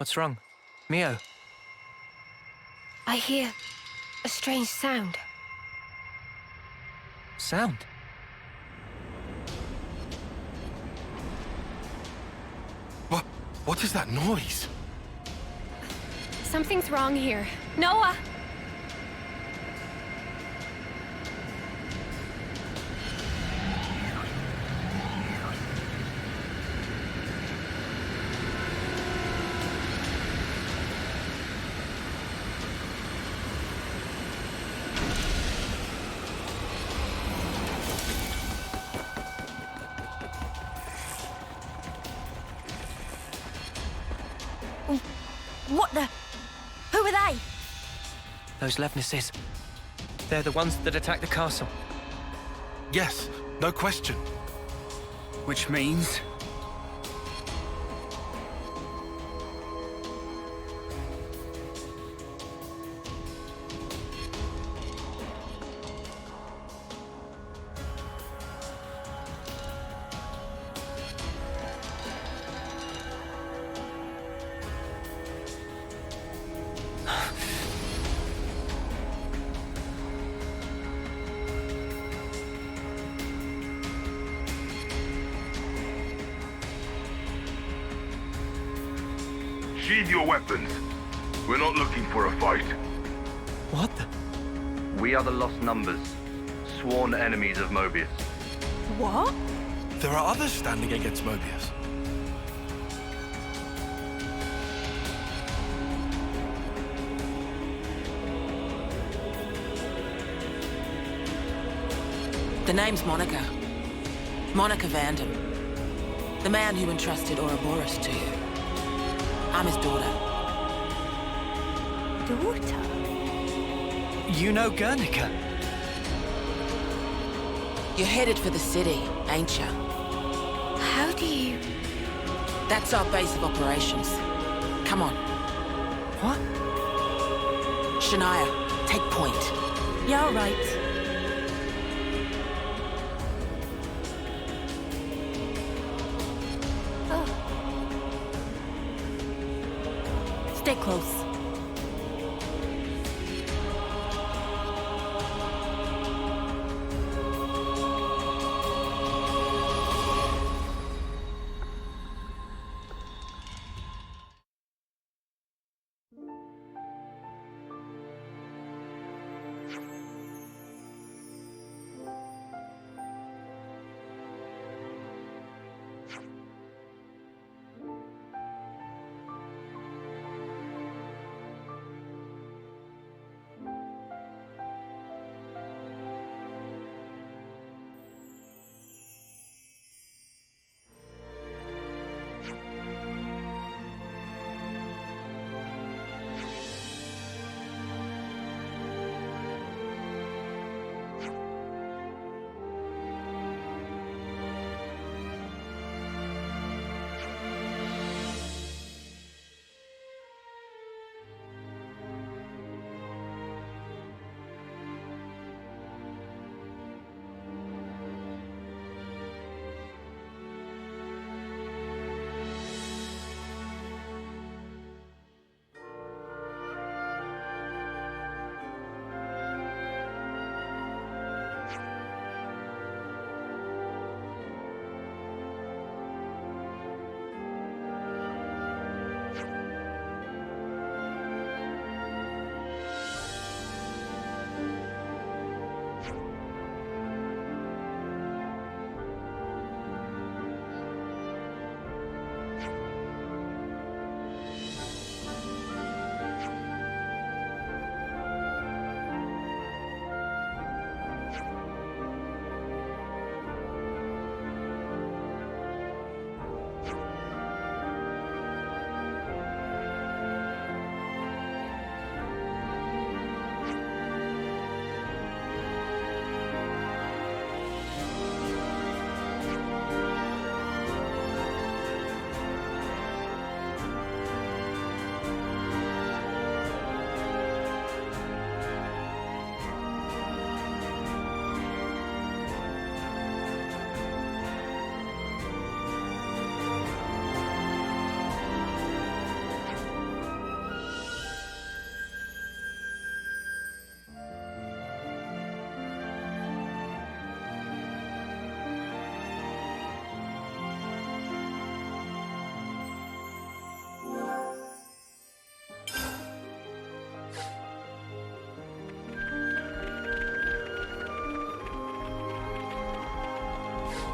What's wrong? Mio? I hear a strange sound. Sound? What is that noise? Something's wrong here. Noah! What the? Who are they? Those Levnesses. They're the ones that attacked the castle. Yes, no question. Which means... Sheathe your weapons. We're not looking for a fight. What the? We are the Lost Numbers, sworn enemies of Mobius. What? There are others standing against Mobius. The name's Monica. Monica Vandam. The man who entrusted Ouroboros to you. I'm his daughter. Daughter? You know Guernica? You're headed for the city, ain't ya? How do you... That's our base of operations. Come on. What? Shania, take point. Yeah, all right. Stay close.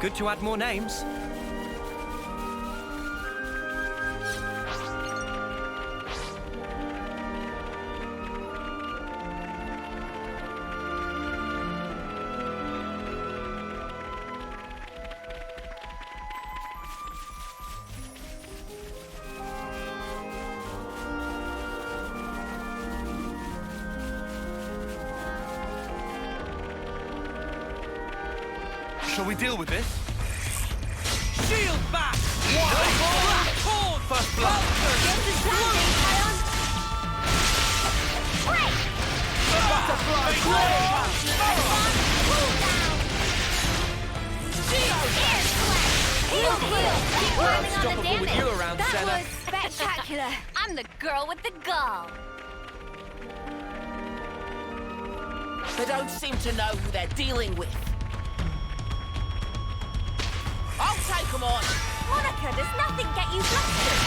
Good to add more names. Shall we deal with this? Shield back! First blood! Get the standing, Ion! Break! Butterfly! Pull down! Ear sweat! Heal! Keep climbing on the Unstoppable with damage! you around, That Senna. was spectacular! I'm the girl with the gall! They don't seem to know who they're dealing with. I'll take them on. Monica, does nothing get you flustered?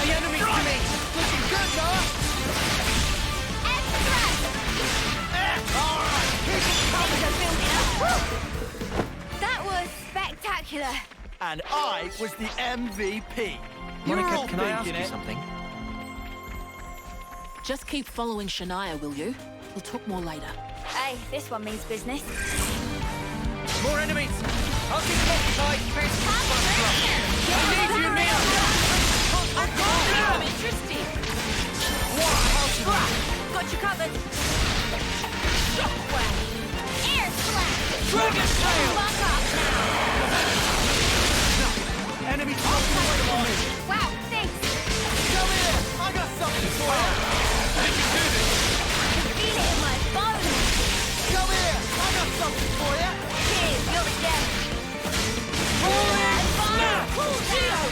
The enemy to me! Looking good, Noah! That was spectacular. And I was the MVP. You're Monica, all can I ask thinking you it. something? Just keep following Shania, will you? We'll talk more later. Hey, this one means business. More enemies! I'll keep them occupied! I need you, Mia! I'm interested. Got you covered. Air slap. Dragon tail! Fuck up Enemy taking away from me. now. Wow, thanks. Come here. I got something for you. I can feel it in my bones. Come here. I got something for you. Cheers, you're dead. Pull down.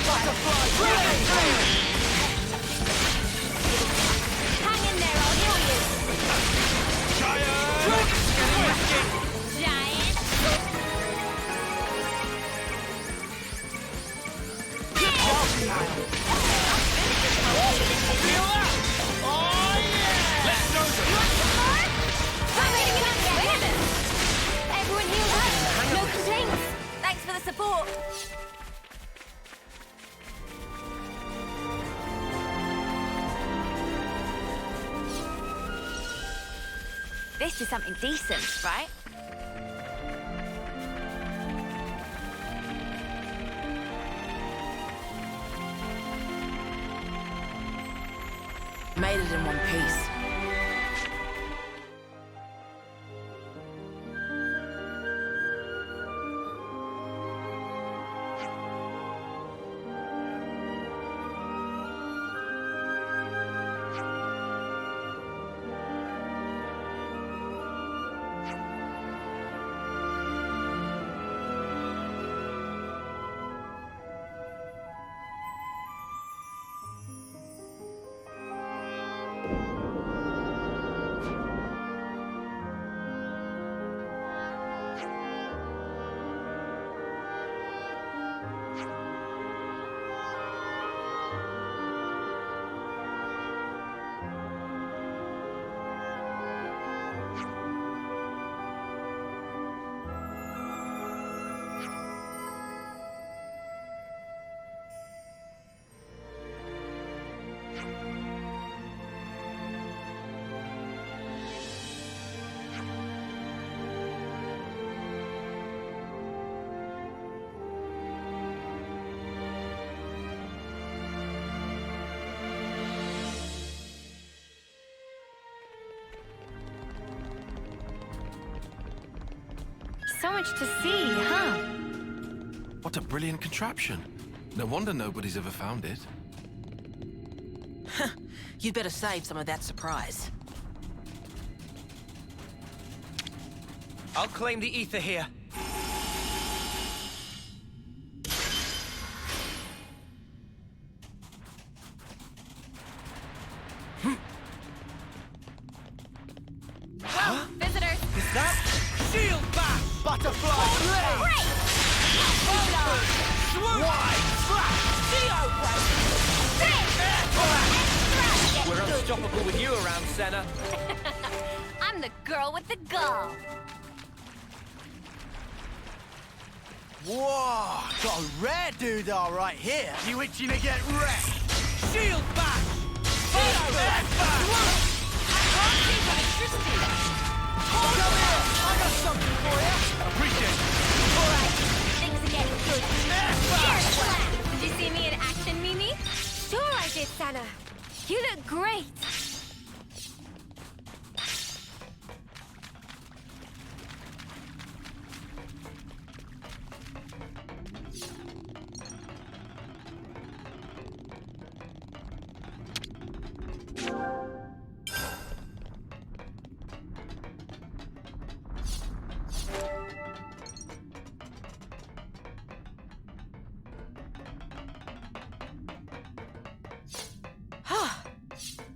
Butterfly. Dragon tail. Hang in there, I'll heal you. Giant. Let's go! Everyone healed up. No complaints. Thanks for the support. This is something decent, right? Made it in one piece. So much to see, huh? What a brilliant contraption. No wonder nobody's ever found it. You'd better save some of that surprise. I'll claim the ether here. Visitors. Is that? Shield bash! unstoppable with you around, Senna. I'm the girl with the gall. Whoa, got a rare doodah right here. You itching to get wrecked? Shield back! Fire back! Can't keep electricity. Come here, I got something for you. Appreciate it. All right, things are getting good. Air Slam! Did you see me in action, Mimi? Sure I did, Sana. You look great.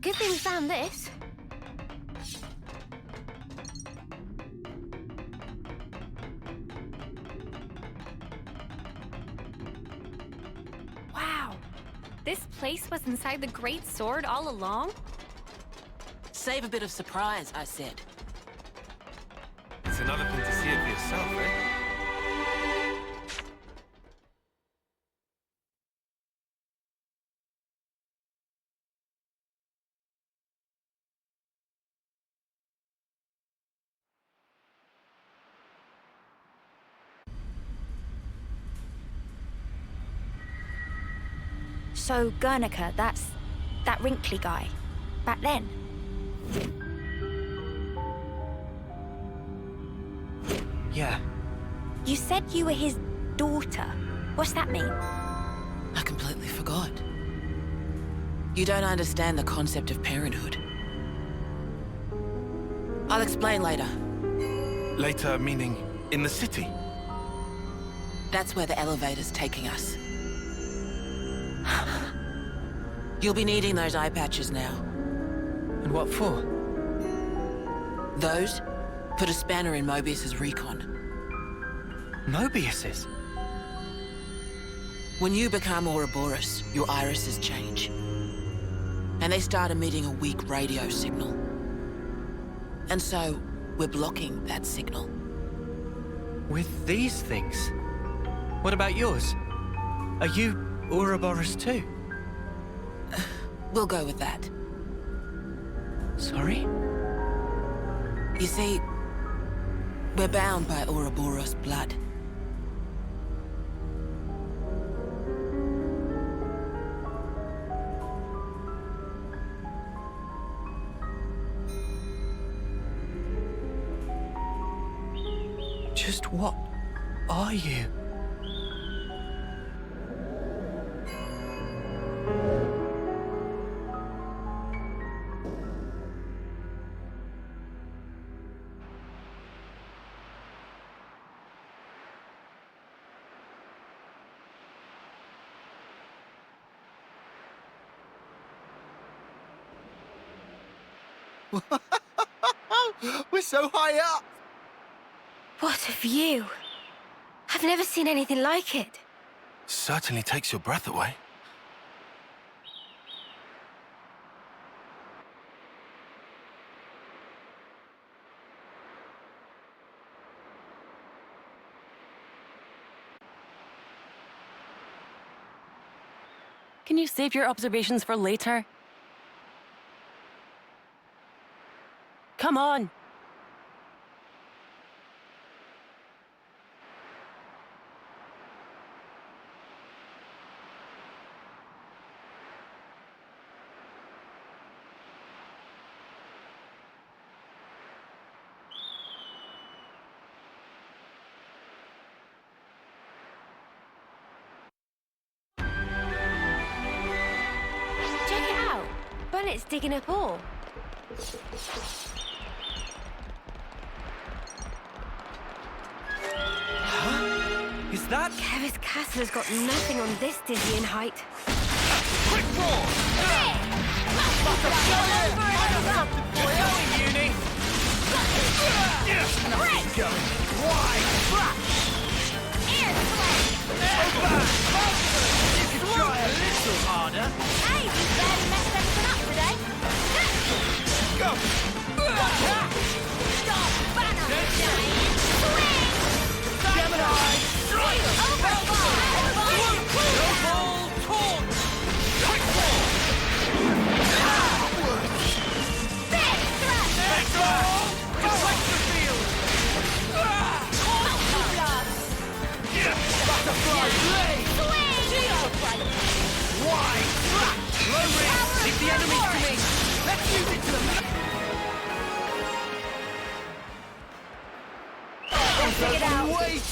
Good thing we found this. Wow. This place was inside the Great Sword all along? Save a bit of surprise, I said. It's another thing to see it for yourself, eh? So Guernica, that's that wrinkly guy. Back then. Yeah. You said you were his daughter. What's that mean? I completely forgot. You don't understand the concept of parenthood. I'll explain later. Later, meaning in the city? That's where the elevator's taking us. You'll be needing those eye patches now. And what for? Those put a spanner in Mobius's recon. Mobius's? When you become Ouroboros, your irises change. And they start emitting a weak radio signal. And so, we're blocking that signal. With these things? What about yours? Are you Ouroboros too? We'll go with that. Sorry? You see, we're bound by Ouroboros blood. Just what are you? We're so high up. What a view. I've never seen anything like it. Certainly takes your breath away. Can you save your observations for later? Come on! Check it out. Bennett's digging up ore. Is that? Kevis Castle's got nothing on this dizzying height. Quick draw! Going, Uni! Going wide. Air slide! You can try a little harder. Hey, you barely messed everything up today.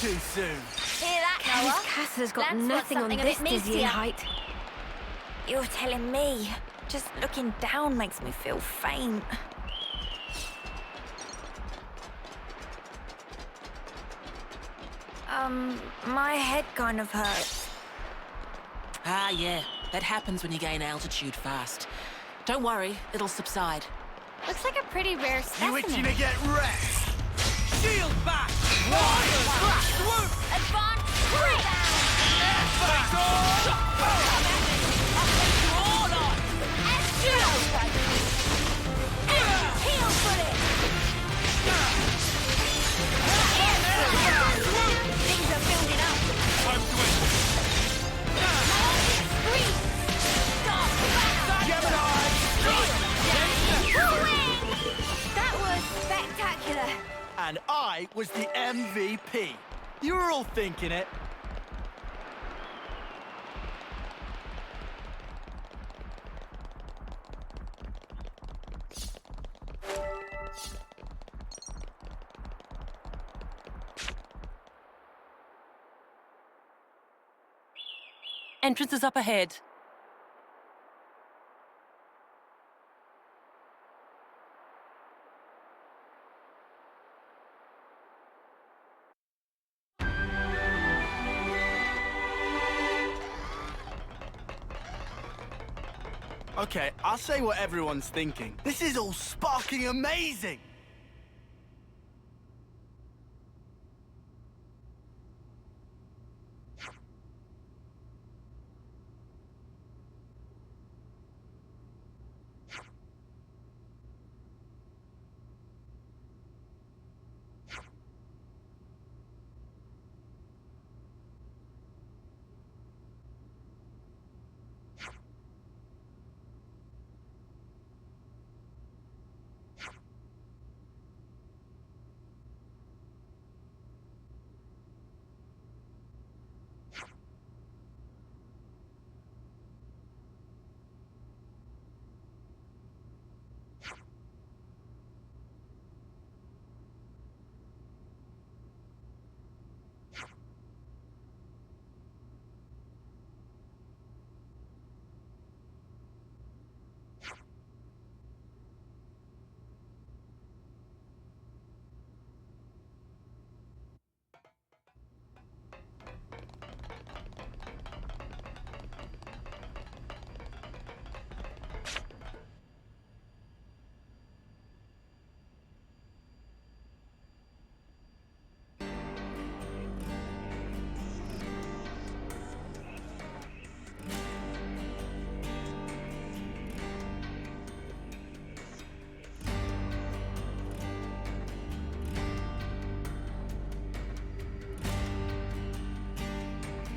too soon. Hear that, This Noah? castle's got Lance wants nothing on something a this bit dizzying meatier. height. You're telling me. Just looking down makes me feel faint. My head kind of hurts. Ah, yeah. That happens when you gain altitude fast. Don't worry, it'll subside. Looks like a pretty rare You specimen. itching to get wrecked? Shield back! Advance rebound! Heel bullet! Things are building up. Time to end. Scream! Stop! That was spectacular. And I was the MVP. You were all thinking it. Entrance is up ahead. Okay, I'll say what everyone's thinking. This is all sparking amazing!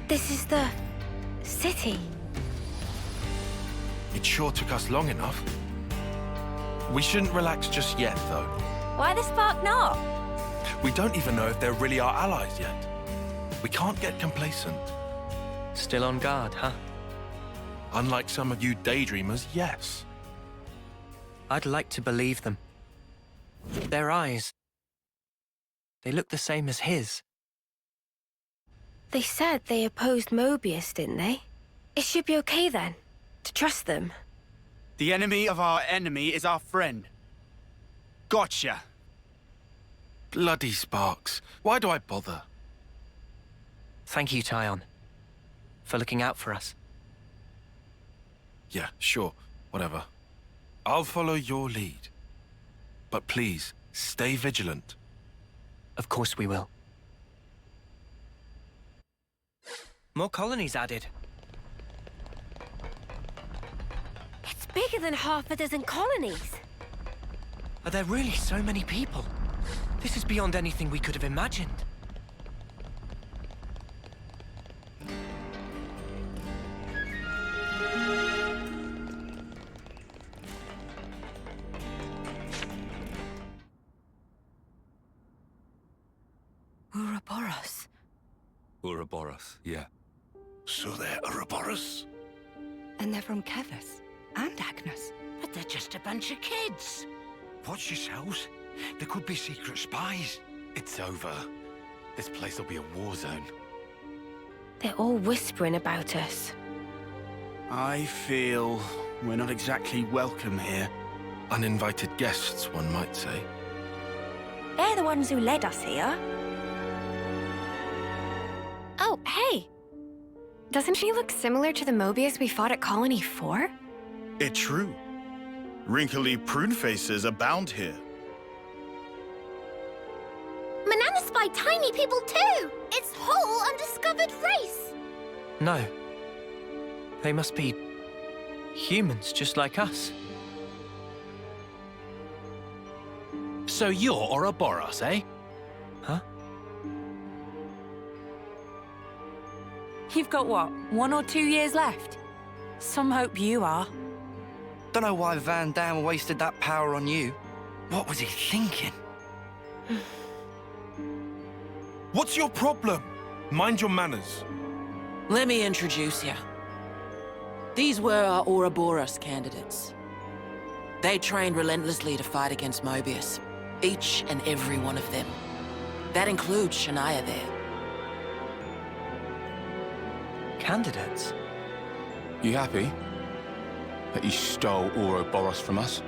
This is the city. It sure took us long enough. We shouldn't relax just yet, though. Why the spark not? We don't even know if they're really our allies yet. We can't get complacent. Still on guard, huh? Unlike some of you daydreamers, yes. I'd like to believe them. Their eyes. They look the same as his. They said they opposed Mobius, didn't they? It should be okay then, to trust them. The enemy of our enemy is our friend. Gotcha. Bloody Sparks. Why do I bother? Thank you, Tyon, for looking out for us. Yeah, sure. Whatever. I'll follow your lead. But please, stay vigilant. Of course we will. More colonies added. It's bigger than half a dozen colonies. Are there really so many people? This is beyond anything we could have imagined. Ouroboros. Ouroboros, yeah. So they're Ouroboros? And they're from Kevus and Agnes. But they're just a bunch of kids. Watch yourselves. There could be secret spies. It's over. This place will be a war zone. They're all whispering about us. I feel we're not exactly welcome here. Uninvited guests, one might say. They're the ones who led us here. Oh, hey! Doesn't she look similar to the Mobius we fought at Colony 4? It's true. Wrinkly prune faces abound here. Manana spy tiny people too! It's whole undiscovered race! No. They must be humans just like us. So you're Ouroboros, eh? Huh? You've got what, 1 or 2 years left? Some hope you are. Don't know why Van Dam wasted that power on you. What was he thinking? What's your problem? Mind your manners. Let me introduce you. These were our Ouroboros candidates. They trained relentlessly to fight against Mobius. Each and every one of them. That includes Shania there. Candidates? You happy that you stole Ouroboros from us?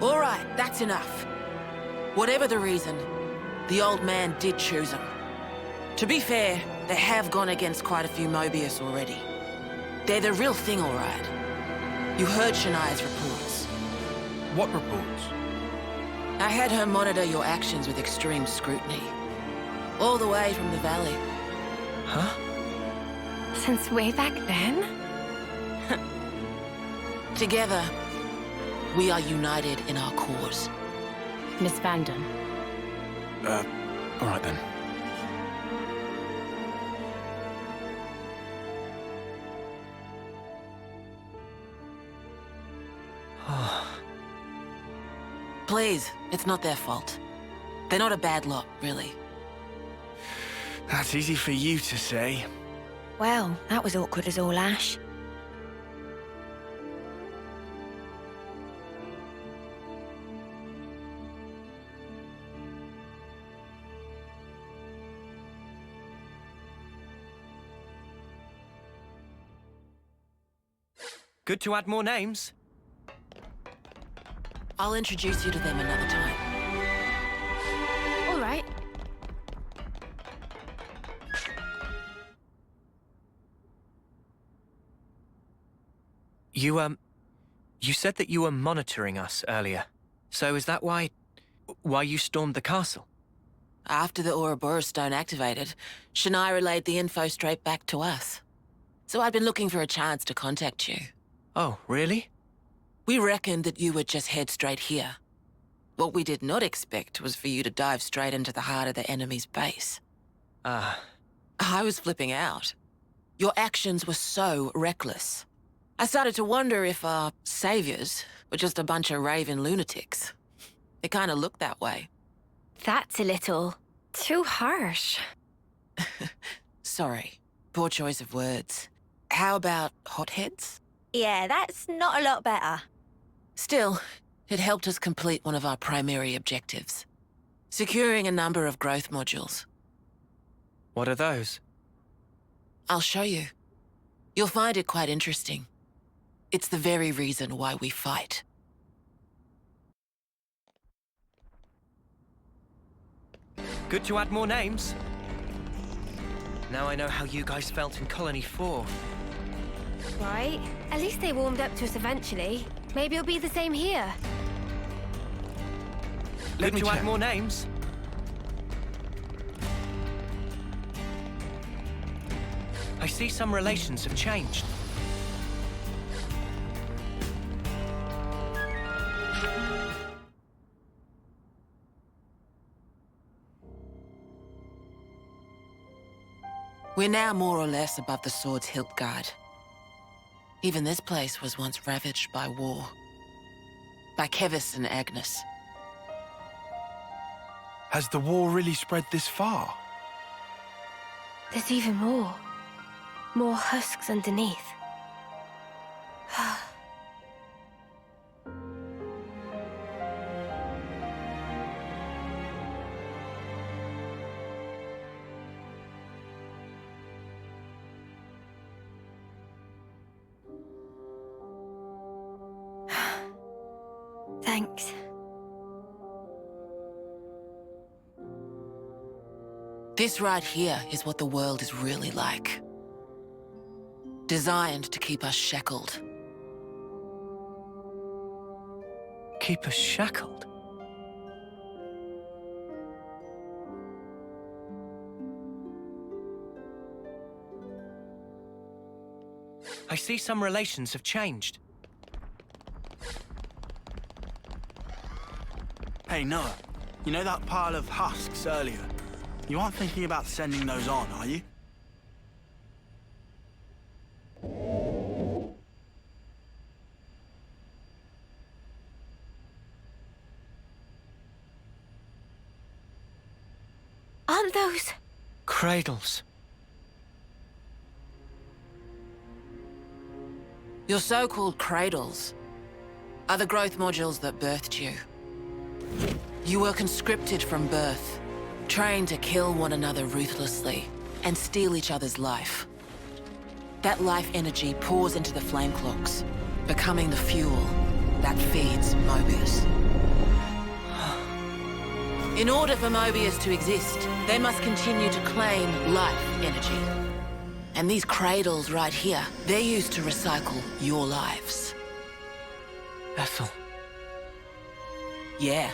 All right, that's enough. Whatever the reason, the old man did choose them. To be fair, they have gone against quite a few Mobius already. They're the real thing, all right. You heard Shania's reports. What reports? I had her monitor your actions with extreme scrutiny. All the way from the valley. Huh? Since way back then? Together, we are united in our cause. Miss Vanden. All right then. Please, it's not their fault. They're not a bad lot, really. That's easy for you to say. Well, that was awkward as all ash. Good to add more names. I'll introduce you to them another time. All right. You said that you were monitoring us earlier. So is that why you stormed the castle? After the Ouroboros stone activated, Shania relayed the info straight back to us. So I'd been looking for a chance to contact you. Oh, really? We reckoned that you would just head straight here. What we did not expect was for you to dive straight into the heart of the enemy's base. Ah. I was flipping out. Your actions were so reckless. I started to wonder if our saviors were just a bunch of raving lunatics. It kind of looked that way. That's a little too harsh. Sorry. Poor choice of words. How about hotheads? Yeah, that's not a lot better. Still, it helped us complete one of our primary objectives. Securing a number of growth modules. What are those? I'll show you. You'll find it quite interesting. It's the very reason why we fight. Good to add more names. Now I know how you guys felt in Colony 4. Right. At least they warmed up to us eventually. Maybe it'll be the same here. Good to add more names. I see some relations have changed. We're now more or less above the sword's hilt guard. Even this place was once ravaged by war. By Kevis and Agnes. Has the war really spread this far? There's even more. More husks underneath. Thanks. This right here is what the world is really like. Designed to keep us shackled. Keep us shackled? I see some relations have changed. Hey, Noah. You know that pile of husks earlier? You aren't thinking about sending those on, are you? Aren't those... Cradles. Your so-called cradles are the growth modules that birthed you. You were conscripted from birth, trained to kill one another ruthlessly and steal each other's life. That life energy pours into the flame clocks, becoming the fuel that feeds Mobius. In order for Mobius to exist, they must continue to claim life energy. And these cradles right here, they're used to recycle your lives. Ethel. Yeah.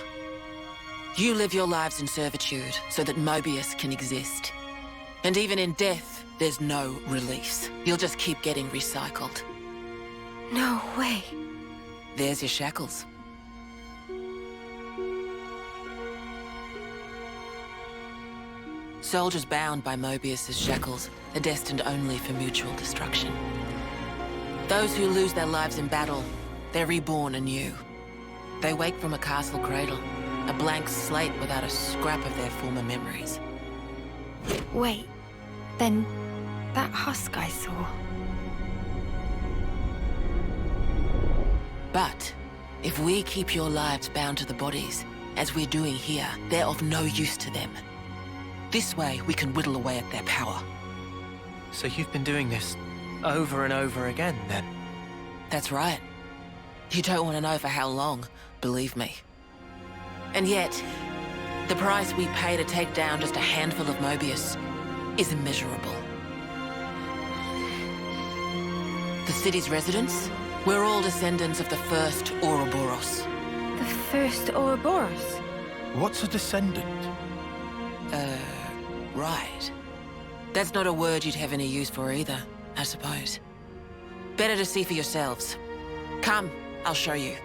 You live your lives in servitude so that Mobius can exist. And even in death, there's no release. You'll just keep getting recycled. No way. There's your shackles. Soldiers bound by Mobius's shackles are destined only for mutual destruction. Those who lose their lives in battle, they're reborn anew. They wake from a castle cradle, a blank slate without a scrap of their former memories. Wait, then that husk I saw... But if we keep your lives bound to the bodies, as we're doing here, they're of no use to them. This way, we can whittle away at their power. So you've been doing this over and over again, then? That's right. You don't want to know for how long, believe me. And yet, the price we pay to take down just a handful of Mobius is immeasurable. The city's residents, we're all descendants of the first Ouroboros. The first Ouroboros? What's a descendant? Right. That's not a word you'd have any use for either, I suppose. Better to see for yourselves. Come, I'll show you.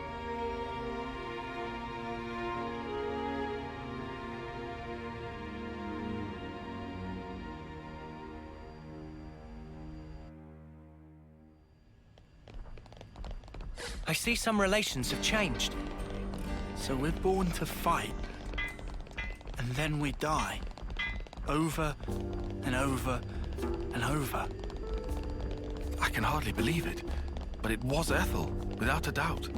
I see some relations have changed. So we're born to fight. And then we die. Over and over and over. I can hardly believe it, but it was Ethel, without a doubt.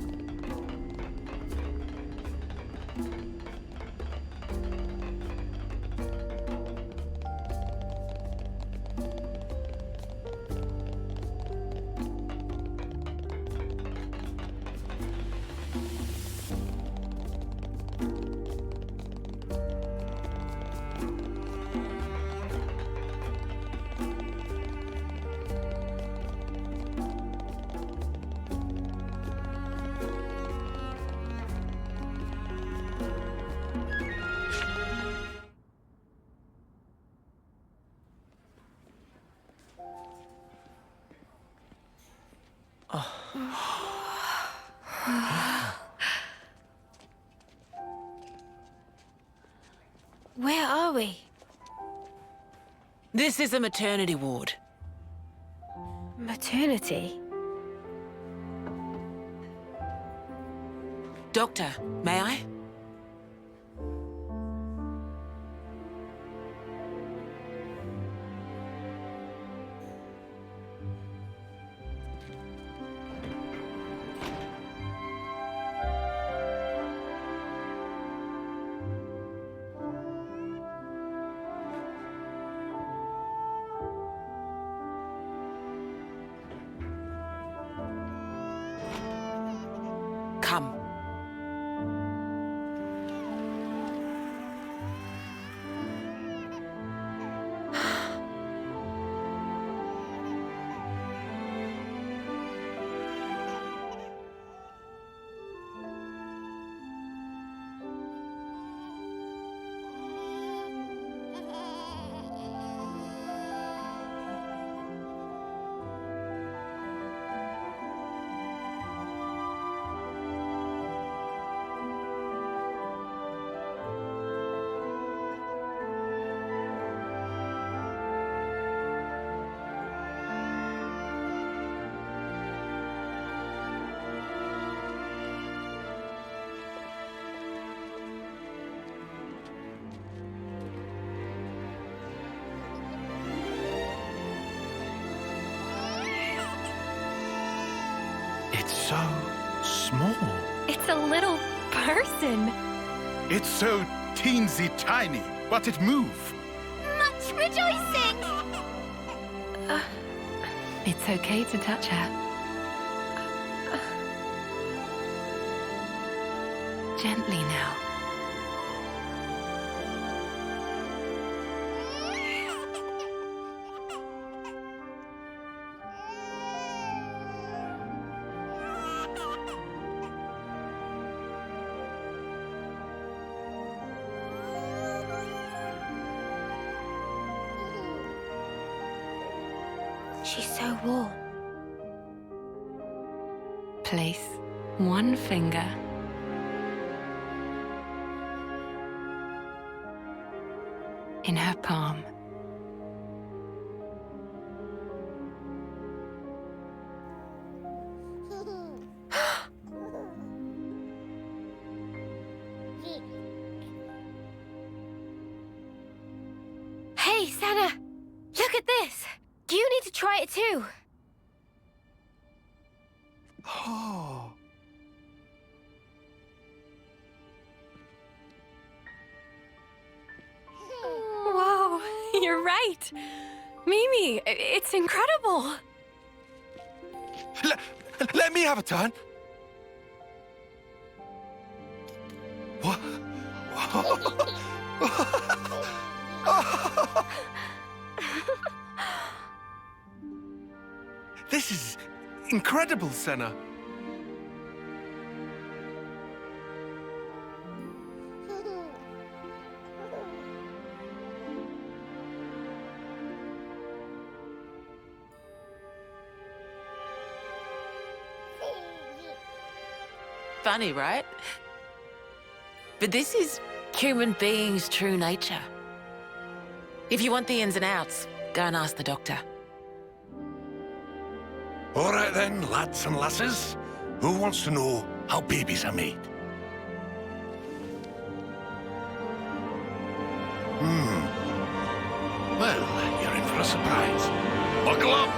Where are we? This is a maternity ward. Maternity? Doctor, may I? Come. It's so small. It's a little person. It's so teensy tiny, but it move. Much rejoicing! It's okay to touch her. Gently now. She's so warm. Place one finger in her palm. Hey, Sana! Look at this! You need to try it too. Oh. Whoa, you're right. Mimi, it's incredible. Let me have a turn. What? This is incredible, Senna. Funny, right? But this is human beings' true nature. If you want the ins and outs, go and ask the doctor. All right then, lads and lasses. Who wants to know how babies are made? Well, you're in for a surprise. Buckle up!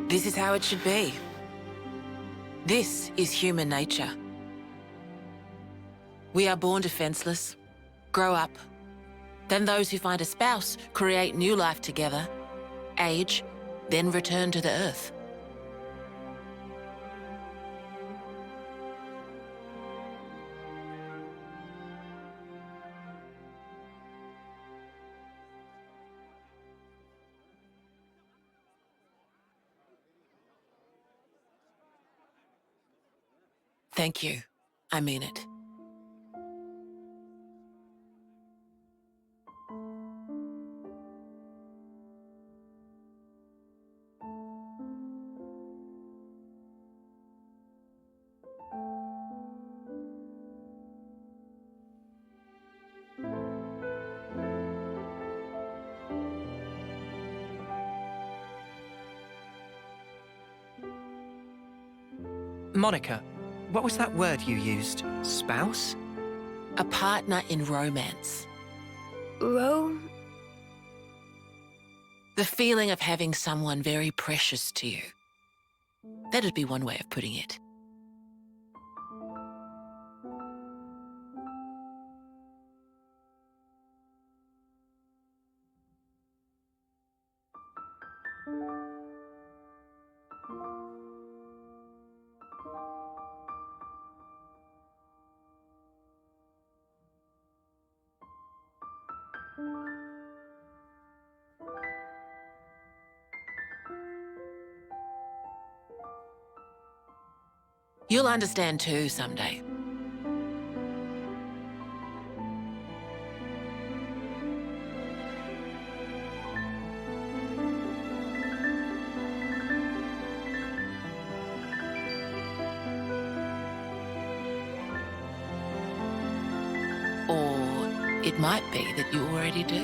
This is how it should be. This is human nature. We are born defenseless, grow up. Then those who find a spouse create new life together, age, then return to the earth. Thank you. I mean it. Monica, what was that word you used? Spouse? A partner in romance. Rome? The feeling of having someone very precious to you. That'd be one way of putting it. You'll understand too someday. Or it might be that you already do.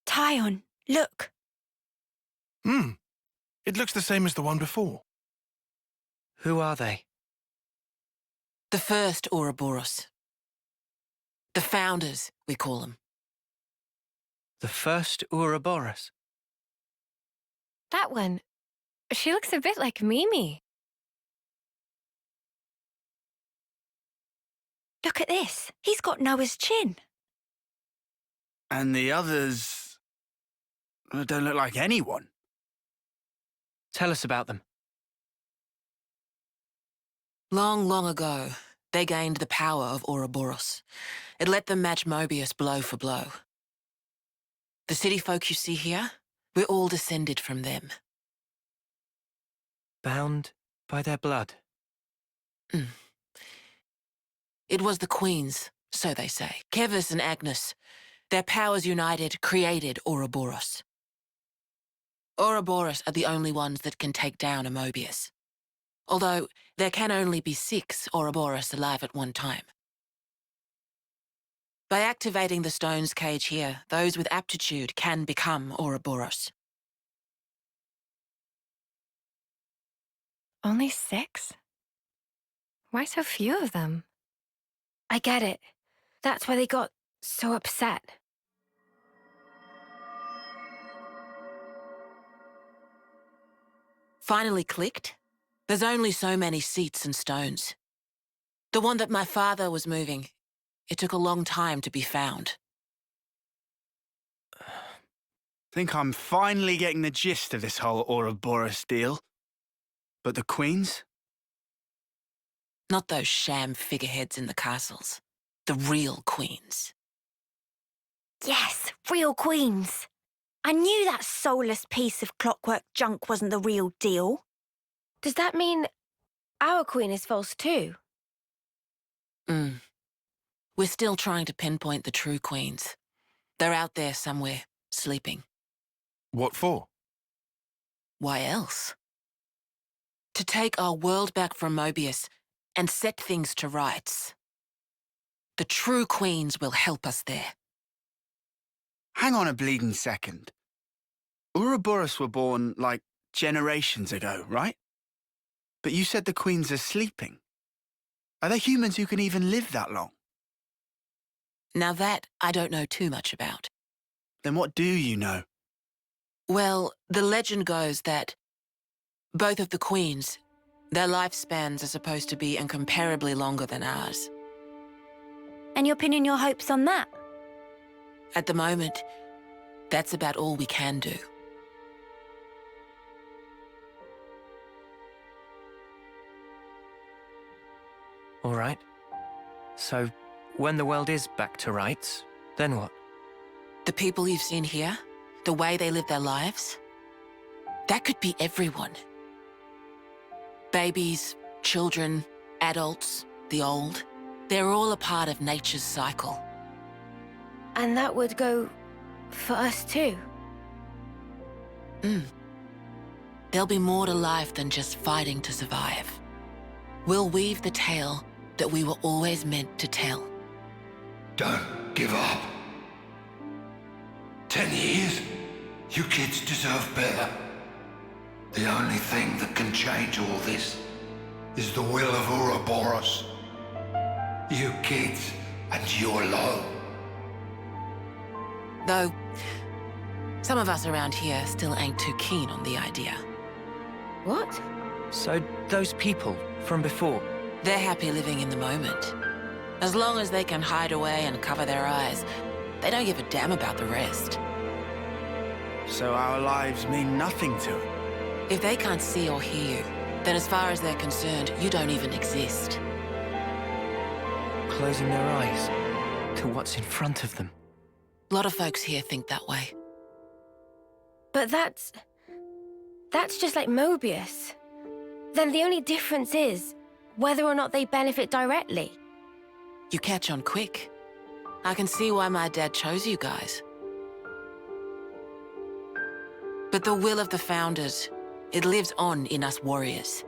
Tyon, look. It looks the same as the one before. Who are they? The first Ouroboros. The founders, we call them. The first Ouroboros? That one. She looks a bit like Mimi. Look at this. He's got Noah's chin. And the others don't look like anyone. Tell us about them. Long, long ago, they gained the power of Ouroboros. It let them match Mobius blow for blow. The city folk you see here, we're all descended from them. Bound by their blood? It was the queens, so they say. Kevis and Agnes. Their powers united created Ouroboros. Ouroboros are the only ones that can take down a Mobius. Although, there can only be 6 Ouroboros alive at one time. By activating the stone's cage here, those with aptitude can become Ouroboros. Only 6? Why so few of them? I get it. That's why they got so upset. Finally clicked? There's only so many seats and stones. The one that my father was moving, it took a long time to be found. Think I'm finally getting the gist of this whole Ouroboros deal. But the queens? Not those sham figureheads in the castles. The real queens. Yes, real queens. I knew that soulless piece of clockwork junk wasn't the real deal. Does that mean our queen is false too? We're still trying to pinpoint the true queens. They're out there somewhere, sleeping. What for? Why else? To take our world back from Mobius and set things to rights. The true queens will help us there. Hang on a bleeding second. Ouroboros were born, like, generations ago, right? But you said the queens are sleeping. Are they humans who can even live that long? Now that I don't know too much about. Then what do you know? Well, the legend goes that both of the queens, their lifespans are supposed to be incomparably longer than ours. And you're pinning your hopes on that? At the moment, that's about all we can do. All right. So, when the world is back to rights, then what? The people you've seen here, the way they live their lives, that could be everyone. Babies, children, adults, the old, they're all a part of nature's cycle. And that would go for us too? There'll be more to life than just fighting to survive. We'll weave the tale that we were always meant to tell. Don't give up. 10 years? You kids deserve better. The only thing that can change all this is the will of Ouroboros. You kids, and you alone. Though, some of us around here still ain't too keen on the idea. What? So, those people from before? They're happy living in the moment. As long as they can hide away and cover their eyes, they don't give a damn about the rest. So our lives mean nothing to them? If they can't see or hear you, then as far as they're concerned, you don't even exist. Closing their eyes to what's in front of them. A lot of folks here think that way. But that's just like Mobius. Then the only difference is whether or not they benefit directly. You catch on quick. I can see why my dad chose you guys. But the will of the Founders, it lives on in us warriors.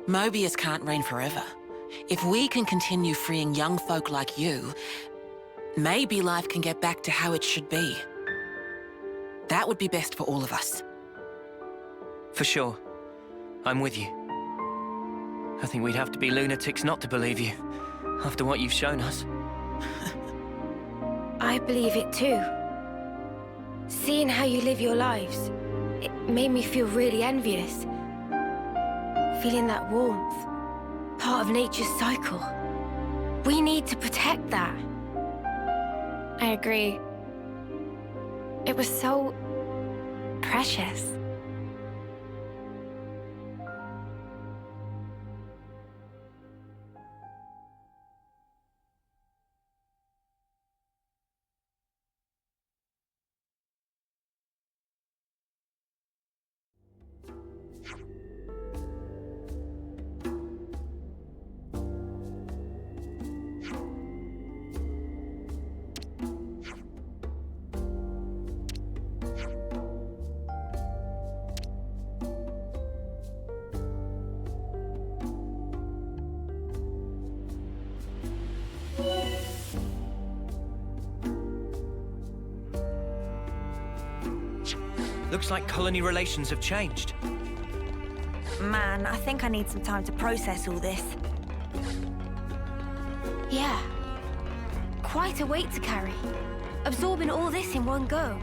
Mobius can't reign forever. If we can continue freeing young folk like you, maybe life can get back to how it should be. That would be best for all of us. For sure. I'm with you. I think we'd have to be lunatics not to believe you, after what you've shown us. I believe it too. Seeing how you live your lives, it made me feel really envious. Feeling that warmth, part of nature's cycle. We need to protect that. I agree. It was so precious. Looks like colony relations have changed. Man, I think I need some time to process all this. Yeah. Quite a weight to carry. Absorbing all this in one go.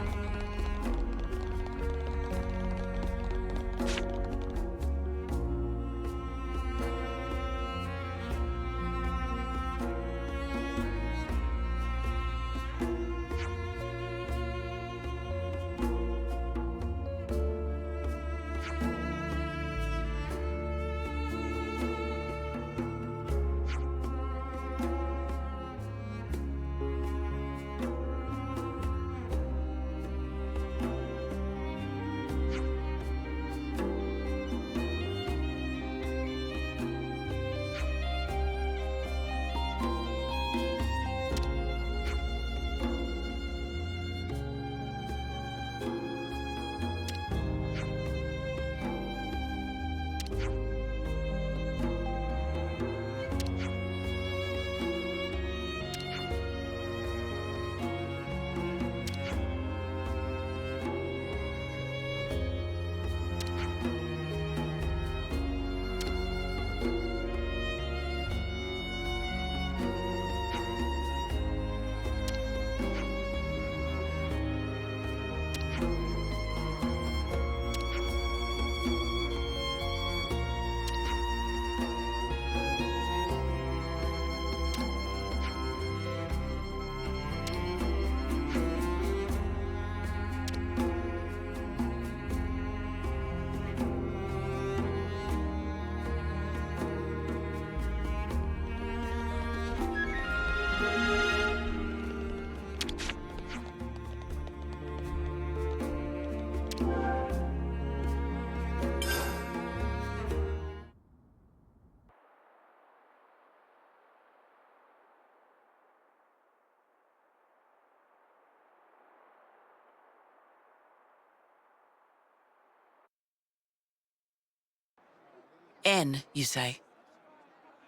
N, you say?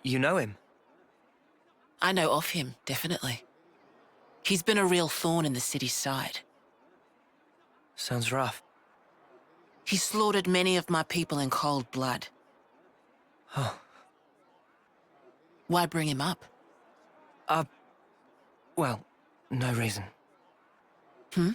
You know him? I know of him, definitely. He's been a real thorn in the city's side. Sounds rough. He slaughtered many of my people in cold blood. Oh. Why bring him up? Well, no reason. Hmm?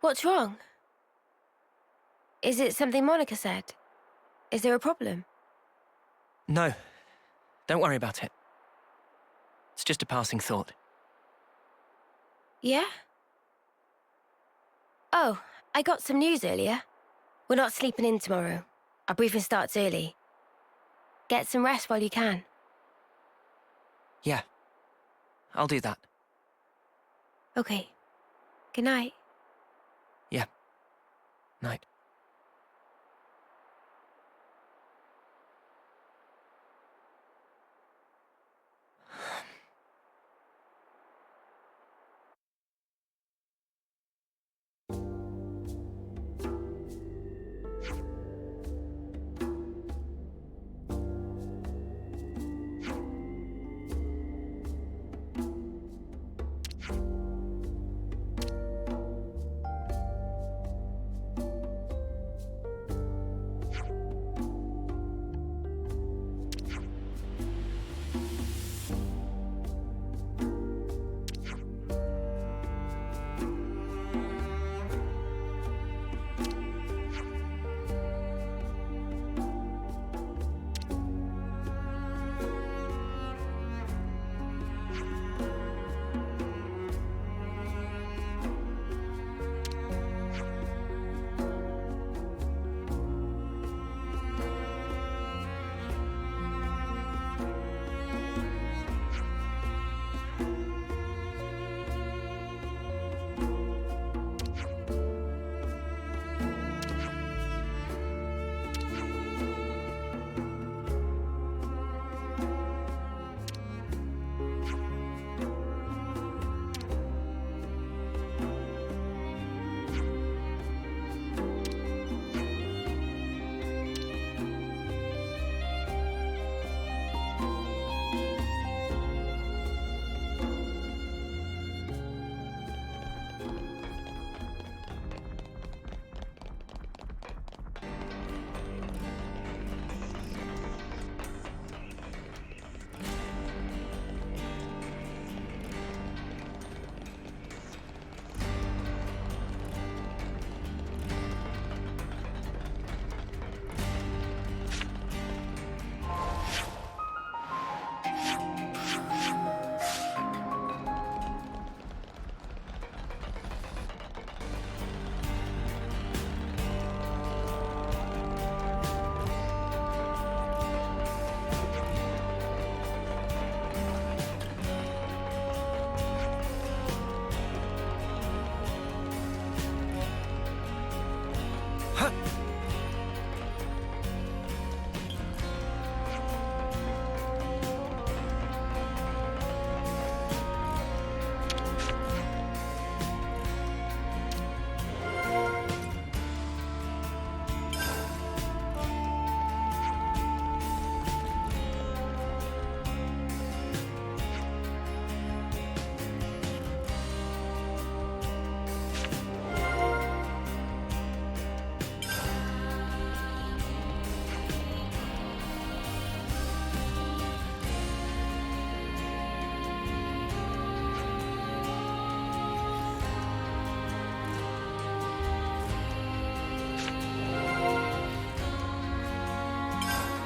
What's wrong? Is it something Monica said? Is there a problem? No. Don't worry about it. It's just a passing thought. Yeah? Oh, I got some news earlier. We're not sleeping in tomorrow. Our briefing starts early. Get some rest while you can. Yeah. I'll do that. Okay. Good night. Yeah. Night.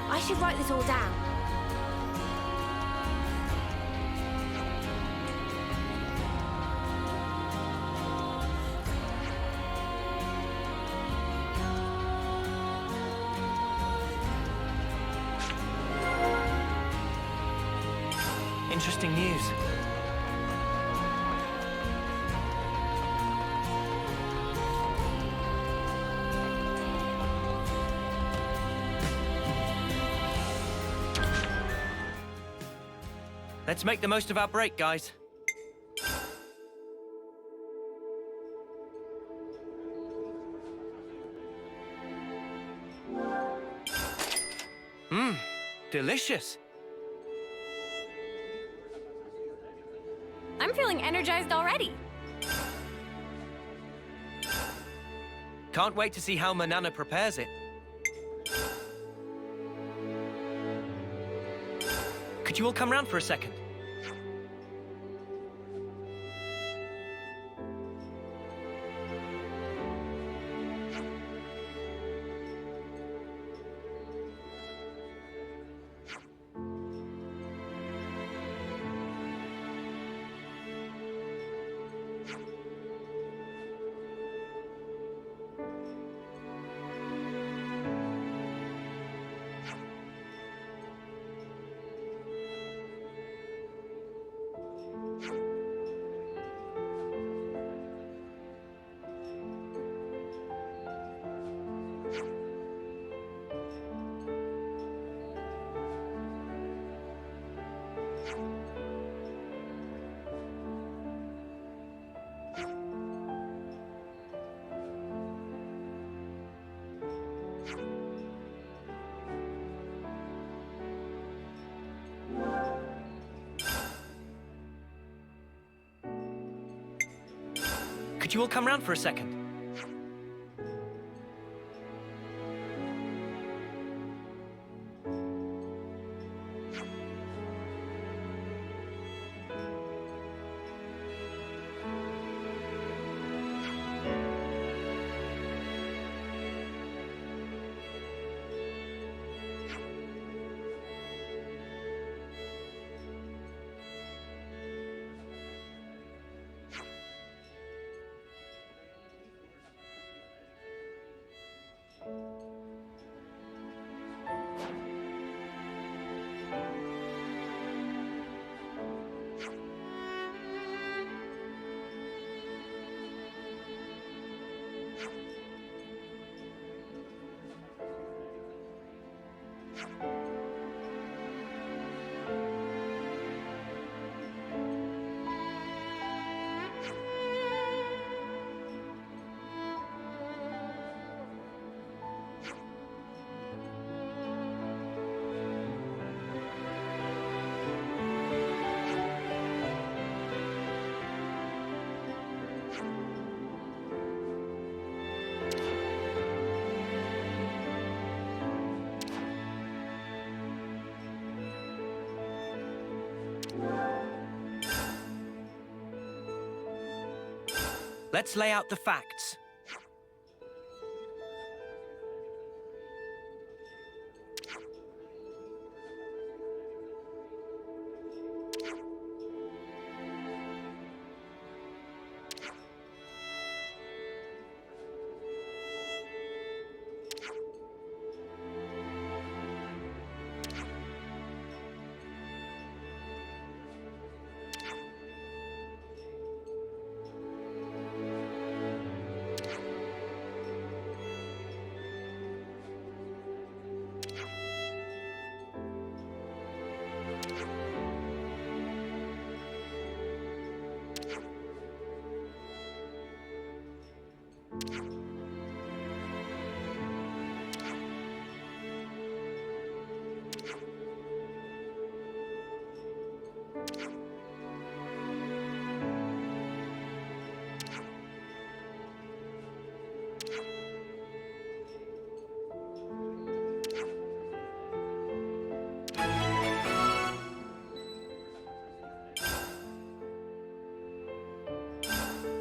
I should write this all down. Interesting news. Let's make the most of our break, guys. delicious. I'm feeling energized already. Can't wait to see how Manana prepares it. Could you all come round for a second? Could you all come round for a second? Let's lay out the facts.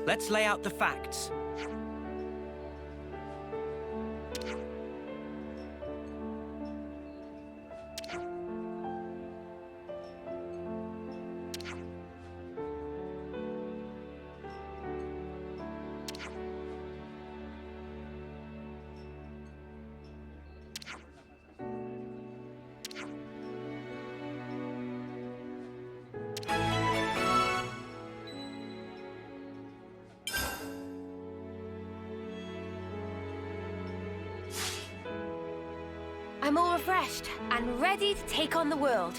Let's lay out the facts. I'm all refreshed and ready to take on the world.